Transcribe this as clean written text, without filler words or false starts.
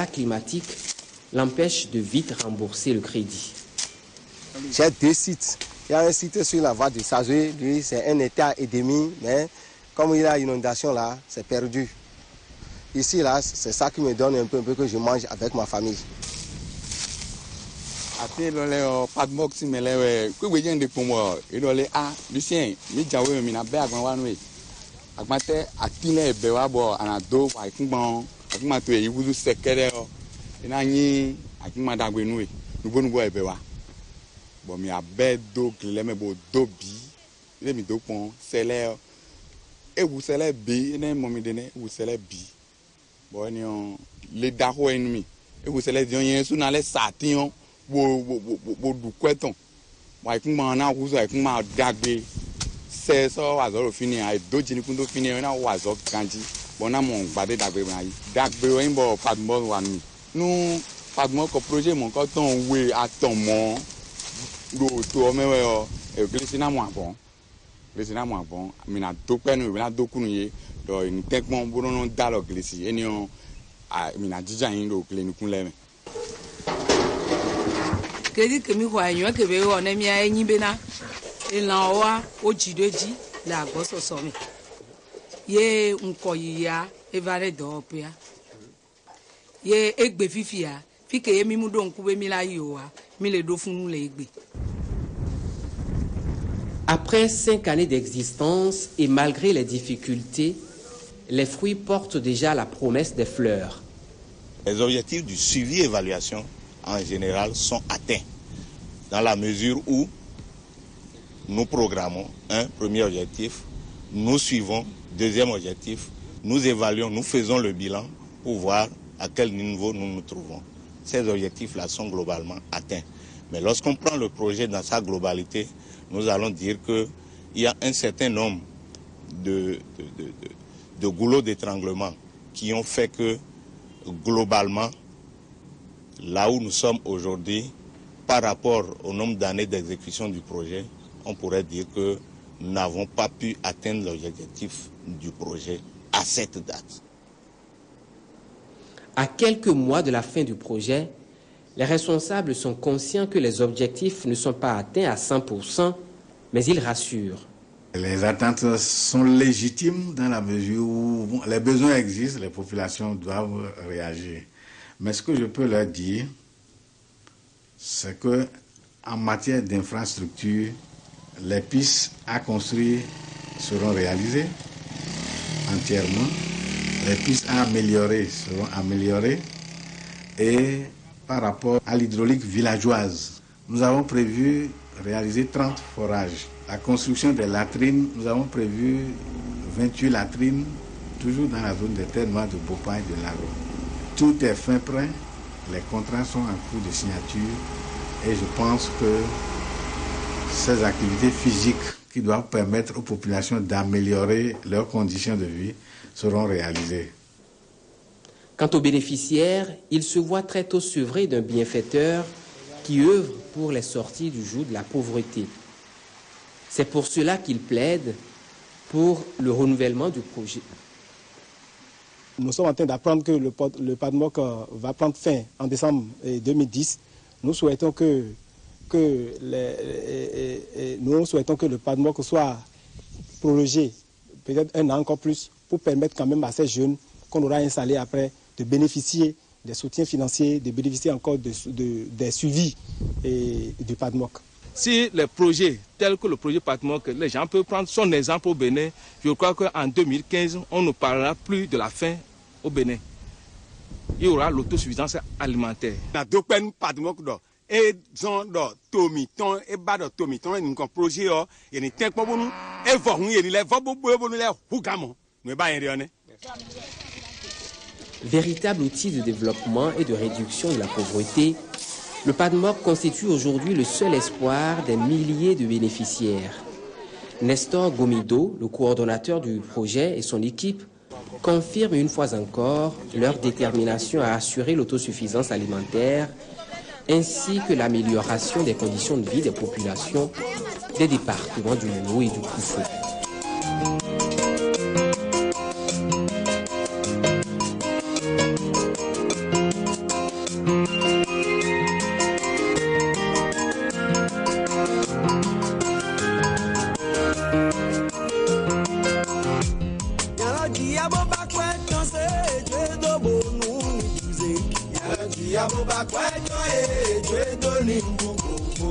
climatique l'empêche de vite rembourser le crédit. J'ai 2 sites. Il y a un site sur la voie de Sazoué, lui c'est 1,5 hectare, mais comme il y a inondation là, c'est perdu. Ici là, c'est ça qui me donne un peu que je mange avec ma famille. Après le padmoc si me le que we jende pour moi et le Lucien mi jawe mi na be agban wa nu agbate atile be wa bo anado wa ikungbon akuma to e wuzu sekere o ina yin akuma dagbe nu nubo ebe wa bo mi abe do glele me bo do bi ile mi do pon sele e wu sele bi ene mo mi de ne wu sele bi bo ni on le daho enmi e wu sele dion yen su na le satin wo du kweton wa ikuma na wuzo ikuma dagbe se so wa zo fini ai doji ni kun do fini na wa zo kanji bona mo gbade dagbe ma yi dagbe o nbo padmo wa ni nu padmo ko projet mo ko ton we aton mo ro to o mewe o e glisi na mo abon mi na do pe nu mi na do kunu ye do ni tekpon boro no da lo glisi eni o mi na jija yin lo kle ni kun le me kedi kemi kwa nyo ke be o na mi anyi be na ilan wa o jidoji la gbo soso mi ye nko yiya evare do pe ya ye egbe fifi ya fi ke ye mi mu do nku be mi la yi o wa mi le do funu le egbe. Après 5 années d'existence et malgré les difficultés, les fruits portent déjà la promesse des fleurs. Les objectifs du suivi-évaluation en général sont atteints dans la mesure où nous programmons un premier objectif, nous suivons, deuxième objectif, nous évaluons, nous faisons le bilan pour voir à quel niveau nous nous trouvons. Ces objectifs-là sont globalement atteints. Mais lorsqu'on prend le projet dans sa globalité, nous allons dire qu'il y a un certain nombre de goulots d'étranglement qui ont fait que globalement, là où nous sommes aujourd'hui, par rapport au nombre d'années d'exécution du projet, on pourrait dire que nous n'avons pas pu atteindre l'objectif du projet à cette date. À quelques mois de la fin du projet, les responsables sont conscients que les objectifs ne sont pas atteints à 100%, mais ils rassurent. Les attentes sont légitimes dans la mesure où les besoins existent, les populations doivent réagir. Mais ce que je peux leur dire, c'est que en matière d'infrastructure, les pistes à construire seront réalisées entièrement. Les pistes à améliorer seront améliorées. Et par rapport à l'hydraulique villageoise, nous avons prévu réaliser 30 forages. La construction des latrines, nous avons prévu 28 latrines, toujours dans la zone des terres noires de Bopa et de Laro. Tout est fin prêt, les contrats sont en cours de signature et je pense que ces activités physiques qui doivent permettre aux populations d'améliorer leurs conditions de vie seront réalisées. Quant aux bénéficiaires, ils se voient très tôt sevrés d'un bienfaiteur qui œuvre pour les sortir du joug de la pauvreté. C'est pour cela qu'ils plaident pour le renouvellement du projet. Nous sommes en train d'apprendre que le PADMOC va prendre fin en décembre 2010. Nous souhaitons que le PADMOC soit prorogé peut-être 1 an encore plus pour permettre quand même à ces jeunes qu'on aura installés après de bénéficier des soutiens financiers, de bénéficier encore des suivis du PADMOC. Si les projets tels que le projet PADMOC, les gens peuvent prendre son exemple au Bénin, je crois qu'en 2015, on ne parlera plus de la faim au Bénin. Il y aura l'autosuffisance alimentaire. Véritable outil de développement et de réduction de la pauvreté, le PADMOC constitue aujourd'hui le seul espoir des milliers de bénéficiaires. Nestor Gomido, le coordonnateur du projet, et son équipe confirment une fois encore leur détermination à assurer l'autosuffisance alimentaire ainsi que l'amélioration des conditions de vie des populations des départements du Mono et du Koufou. ìyàbò bá pẹ́jọ́ èjò èdò ní gbogbo.